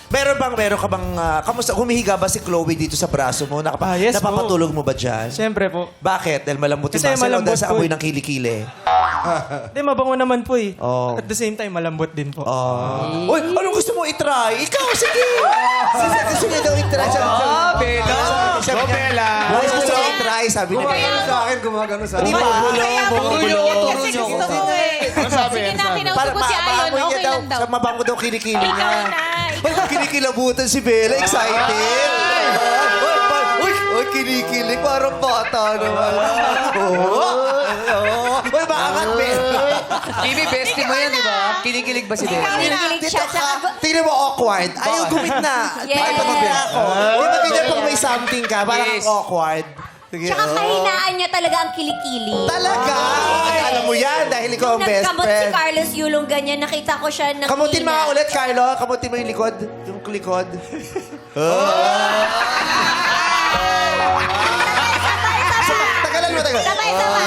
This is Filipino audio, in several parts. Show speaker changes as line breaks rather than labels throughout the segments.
Meron ka bang, kamusta, humihiga ba si Chloe dito sa braso mo?
Yes po.
Napapatulog mo ba dyan?
Siyempre po.
Bakit? Dahil malambot yung
Kasi
muscle o
malambot
dahil sa
po
amoy
eh.
ng kilikili?
Hindi, mabango naman po eh.
Oh.
At the same time, malambot din po.
Uy, anong gusto mo itry? Ikaw, sige! Gusto niya daw itry.
Bella.
Go, Bella! Gusto mo itry, sabi niya.
Gumagano sa akin, gumagano sa
Di
akin.
ba?
Turo niyo ako, turo
Kasi
niyo
gusto
ako.
ko eh. Sige na, kinausap ko si Ayon.
maamoy niya
Okay lang daw.
Sa mabango daw kilikili niya.
Ikaw na.
Uy, kinikilabutan si Bella. Excited. Uy, kinikilig. Parang bata naman. Uy, maangat, Bella.
Kimi, bestie mo yan, di ba? Kinikilig ba si Bella?
Kinikilig
Dito
siya.
ka. Tingnan mo, awkward. Ayaw gumit na.
Yes.
Ay, pagkabila ako. Di ba ganyan pag may something ka? Parang
Yes.
awkward. Sige,
Tsaka
oh.
kahinaan niya talaga ang kilikili.
Talaga? Alam mo yan dahil ikaw ang best
Nagkamot si
friend.
Carlos Yulong ganyan. Nakita ko siya nakina.
Kamutin mo nga ulit, Carlo. Kamutin mo yung likod. Yung likod. Tagalan mo, tagalan.
Sabay-sabay.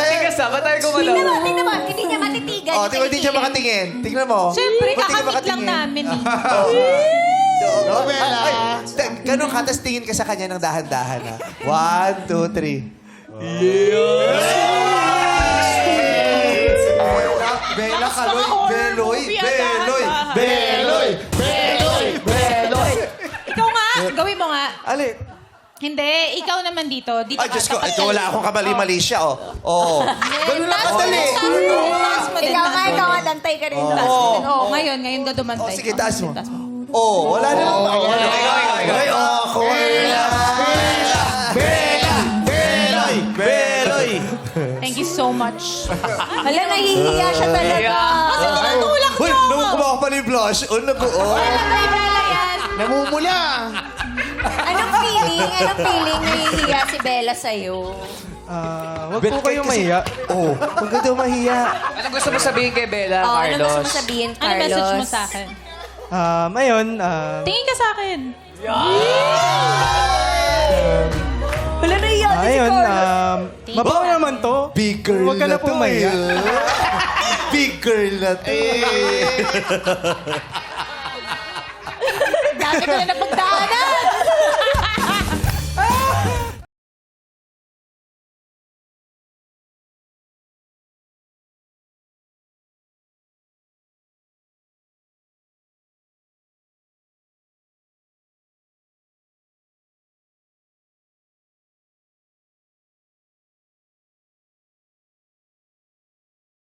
Tigas ah, ba't tayo gumalaw?
Tingnan mo. Hindi niya matitigan.
Oh,
yung
tingnan hindi siya
kilikili.
makatingin. Tingnan mo.
Siyempre,
Ba't tingnan
kakamit lang namin eh.
Go, Bella. Ganun ka, tapos tingin ka sa kanya ng dahan-dahan. Ha? 1, 2, 3.
Bella, Kaloy, Beloy, Beloy, Beloy, Beloy, Beloy.
Ikaw nga, gawin mo nga.
Ali.
Hindi, ikaw naman dito. Dito
Ay,
ka,
Diyos ko.
tapat
Ito
ka.
wala akong kamali-mali siya, oh. Oo. Ganun lang kadali.
Taas mo din,
Ikaw
taas
nga,
mo
ikaw
din.
nga, dantay ka rin.
Taas mo din. Oo, ngayon ka
Oh,
dumantay.
sige, taas mo.
Taas mo.
Oh, wala naman. Ay, awkward. Beloy! Beloy!
Thank you so much.
Hala, nahihiya siya talaga.
Tinutulak
Uy,
niyo ako.
nung kumakas pa ni blush, nag-o.
Ay, Bella yan.
Namumula.
Anong feeling nahihiya si Bella sa'yo?
Wag po kayong mahiya.
Oh, huwag ka daw mahiya.
Anong gusto mo sabihin kay Bella,
Oh, ano
Carlos?
gusto mo sabihin,
Ano
Carlos?
message mo sa akin?
Ngayon,
Tingin ka sa akin.
Wala, nahihiya din si
ngayon,
Carlos.
mabango naman to.
Big girl
Huwag ka na po mahiya.
Big girl na to.
Dami ko na napagdaanan.